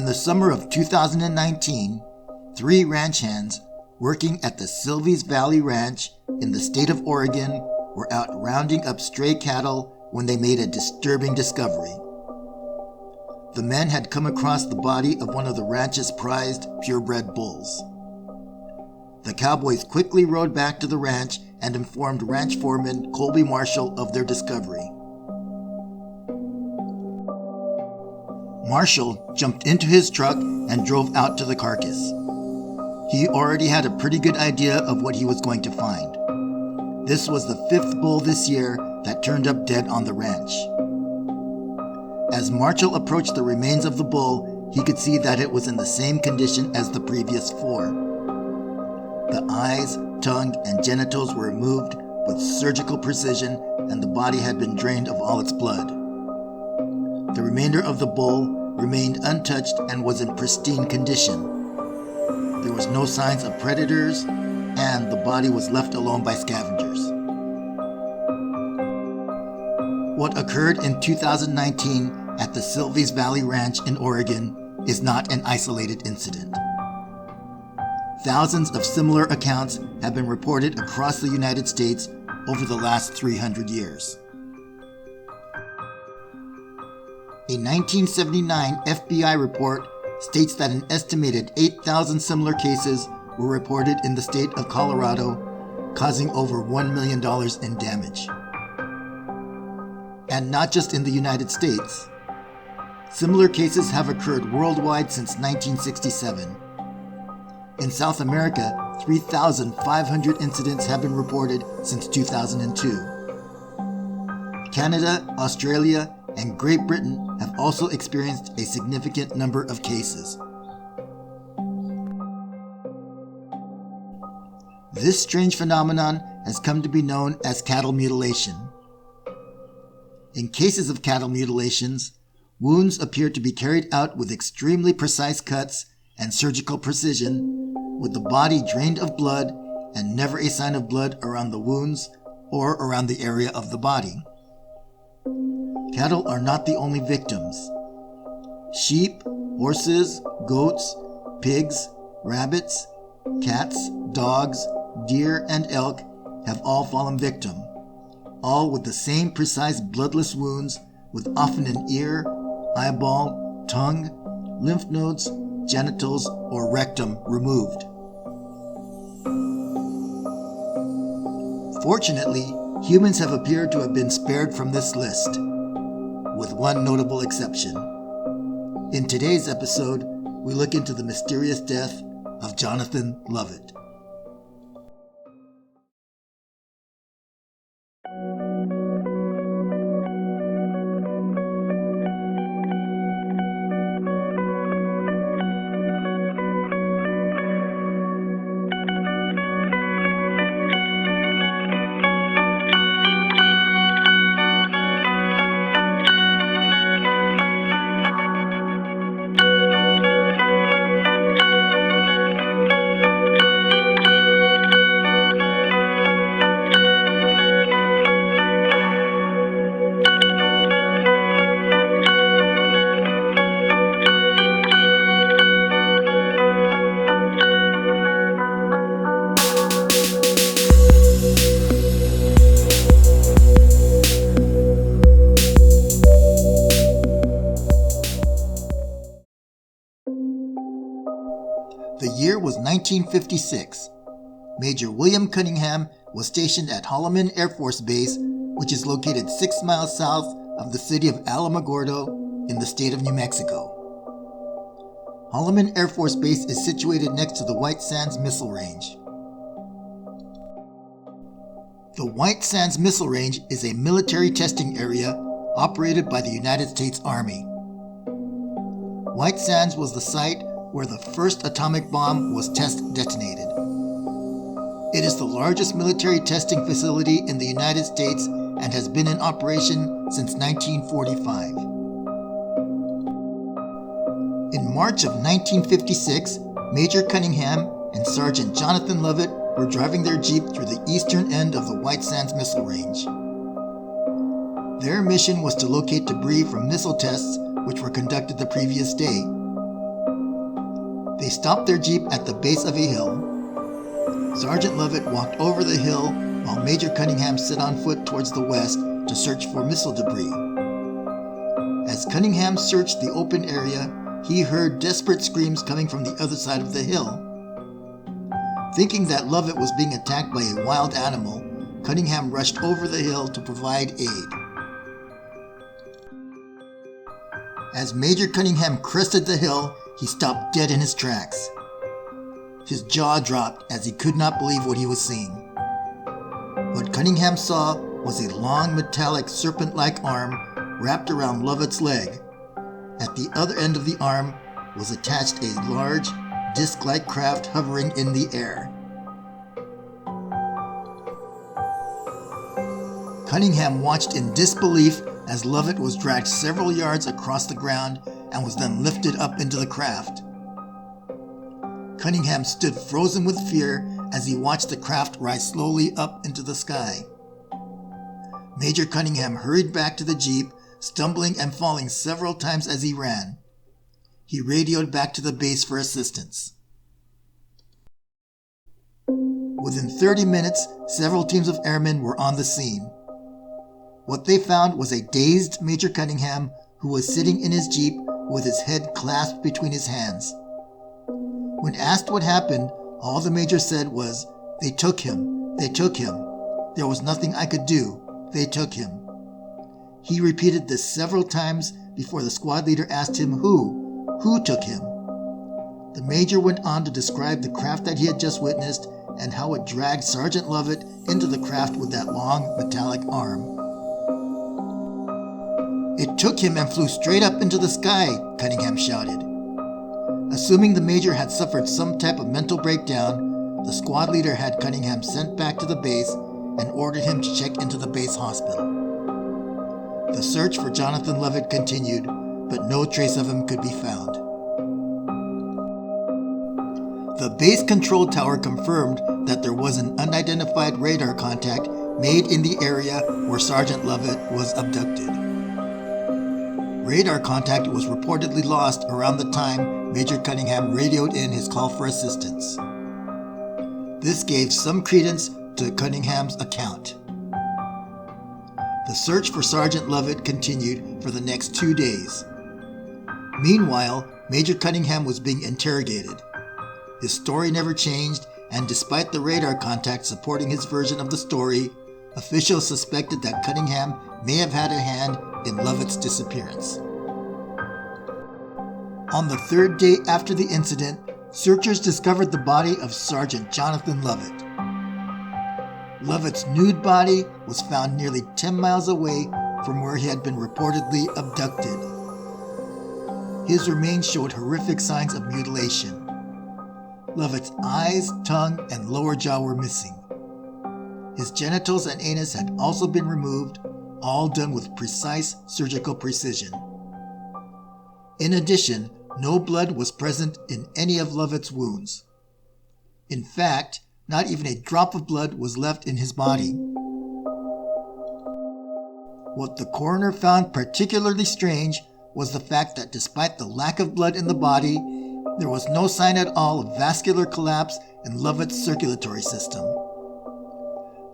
In the summer of 2019, 3 ranch hands working at the Silvies Valley Ranch in the state of Oregon were out rounding up stray cattle when they made a disturbing discovery. The men had come across the body of one of the ranch's prized purebred bulls. The cowboys quickly rode back to the ranch and informed ranch foreman Colby Marshall of their discovery. Marshall jumped into his truck and drove out to the carcass. He already had a pretty good idea of what he was going to find. This was the 5th bull this year that turned up dead on the ranch. As Marshall approached the remains of the bull, he could see that it was in the same condition as the previous 4. The eyes, tongue, and genitals were removed with surgical precision, and the body had been drained of all its blood. The remainder of the bull remained untouched and was in pristine condition. There was no signs of predators, and the body was left alone by scavengers. What occurred in 2019 at the Silvies Valley Ranch in Oregon is not an isolated incident. Thousands of similar accounts have been reported across the United States over the last 300 years. A 1979 FBI report states that an estimated 8,000 similar cases were reported in the state of Colorado, causing over $1 million in damage. And not just in the United States. Similar cases have occurred worldwide since 1967. In South America, 3,500 incidents have been reported since 2002. Canada, Australia, and Great Britain have also experienced a significant number of cases. This strange phenomenon has come to be known as cattle mutilation. In cases of cattle mutilations, wounds appear to be carried out with extremely precise cuts and surgical precision, with the body drained of blood and never a sign of blood around the wounds or around the area of the body. Cattle are not the only victims. Sheep, horses, goats, pigs, rabbits, cats, dogs, deer, and elk have all fallen victim, all with the same precise bloodless wounds, with often an ear, eyeball, tongue, lymph nodes, genitals, or rectum removed. Fortunately, humans have appeared to have been spared from this list, with one notable exception. In today's episode, we look into the mysterious death of Jonathan Lovette. The year was 1956. Major William Cunningham was stationed at Holloman Air Force Base, which is located 6 miles south of the city of Alamogordo in the state of New Mexico. Holloman Air Force Base is situated next to the White Sands Missile Range. The White Sands Missile Range is a military testing area operated by the United States Army. White Sands was the site where the first atomic bomb was test detonated. It is the largest military testing facility in the United States and has been in operation since 1945. In March of 1956, Major Cunningham and Sergeant Jonathan Lovette were driving their Jeep through the eastern end of the White Sands Missile Range. Their mission was to locate debris from missile tests which were conducted the previous day. They stopped their jeep at the base of a hill. Sergeant Lovette walked over the hill while Major Cunningham set on foot towards the west to search for missile debris. As Cunningham searched the open area, he heard desperate screams coming from the other side of the hill. Thinking that Lovette was being attacked by a wild animal, Cunningham rushed over the hill to provide aid. As Major Cunningham crested the hill, he stopped dead in his tracks. His jaw dropped as he could not believe what he was seeing. What Cunningham saw was a long metallic serpent-like arm wrapped around Lovette's leg. At the other end of the arm was attached a large, disc-like craft hovering in the air. Cunningham watched in disbelief as Lovette was dragged several yards across the ground and was then lifted up into the craft. Cunningham stood frozen with fear as he watched the craft rise slowly up into the sky. Major Cunningham hurried back to the jeep, stumbling and falling several times as he ran. He radioed back to the base for assistance. Within 30 minutes, several teams of airmen were on the scene. What they found was a dazed Major Cunningham who was sitting in his jeep with his head clasped between his hands. When asked what happened, all the major said was, "They took him. They took him. There was nothing I could do. They took him." He repeated this several times before the squad leader asked him who took him. The major went on to describe the craft that he had just witnessed and how it dragged Sergeant Lovette into the craft with that long metallic arm. "It took him and flew straight up into the sky," Cunningham shouted. Assuming the major had suffered some type of mental breakdown, the squad leader had Cunningham sent back to the base and ordered him to check into the base hospital. The search for Jonathan Lovette continued, but no trace of him could be found. The base control tower confirmed that there was an unidentified radar contact made in the area where Sergeant Lovette was abducted. Radar contact was reportedly lost around the time Major Cunningham radioed in his call for assistance. This gave some credence to Cunningham's account. The search for Sergeant Lovette continued for the next 2 days. Meanwhile, Major Cunningham was being interrogated. His story never changed, and despite the radar contact supporting his version of the story, officials suspected that Cunningham may have had a hand in Lovette's disappearance. On the 3rd day after the incident, searchers discovered the body of Sergeant Jonathan Lovette. Lovette's nude body was found nearly 10 miles away from where he had been reportedly abducted. His remains showed horrific signs of mutilation. Lovette's eyes, tongue, and lower jaw were missing. His genitals and anus had also been removed, all done with precise surgical precision. In addition, no blood was present in any of Lovette's wounds. In fact, not even a drop of blood was left in his body. What the coroner found particularly strange was the fact that despite the lack of blood in the body, there was no sign at all of vascular collapse in Lovette's circulatory system.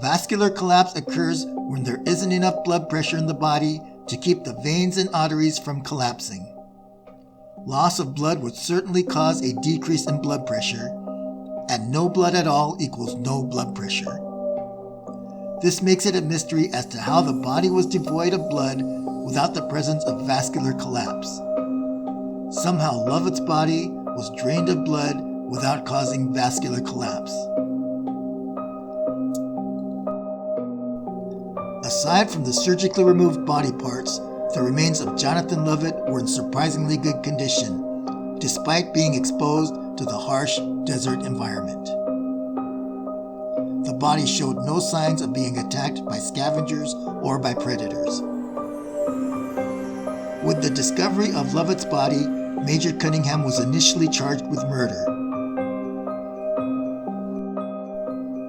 Vascular collapse occurs when there isn't enough blood pressure in the body to keep the veins and arteries from collapsing. Loss of blood would certainly cause a decrease in blood pressure, and no blood at all equals no blood pressure. This makes it a mystery as to how the body was devoid of blood without the presence of vascular collapse. Somehow Lovette's body was drained of blood without causing vascular collapse. Aside from the surgically removed body parts, the remains of Jonathan Lovette were in surprisingly good condition, despite being exposed to the harsh desert environment. The body showed no signs of being attacked by scavengers or by predators. With the discovery of Lovette's body, Major Cunningham was initially charged with murder.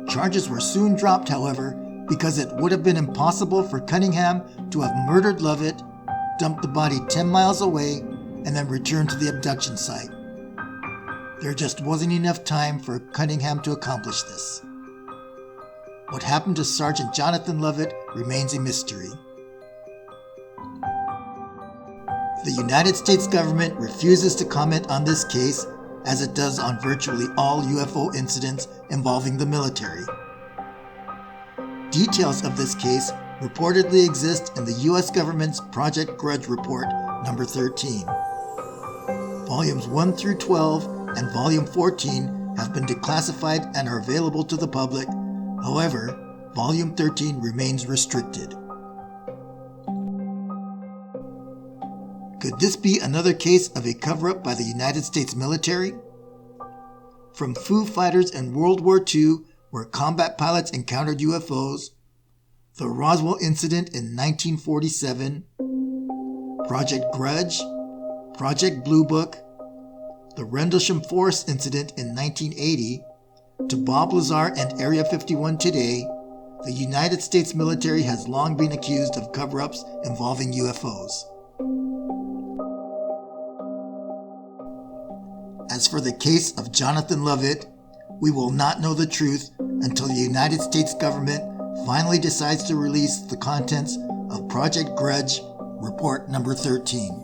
Charges were soon dropped, however, because it would have been impossible for Cunningham to have murdered Lovette, dumped the body 10 miles away, and then returned to the abduction site. There just wasn't enough time for Cunningham to accomplish this. What happened to Sergeant Jonathan Lovette remains a mystery. The United States government refuses to comment on this case, as it does on virtually all UFO incidents involving the military. Details of this case reportedly exist in the U.S. government's Project Grudge Report number 13. Volumes 1 through 12 and Volume 14 have been declassified and are available to the public. However, Volume 13 remains restricted. Could this be another case of a cover-up by the United States military? From Foo Fighters in World War II, where combat pilots encountered UFOs, the Roswell incident in 1947, Project Grudge, Project Blue Book, the Rendlesham Forest incident in 1980, to Bob Lazar and Area 51 today, the United States military has long been accused of cover-ups involving UFOs. As for the case of Jonathan Lovette, we will not know the truth until the United States government finally decides to release the contents of Project Grudge Report number 13.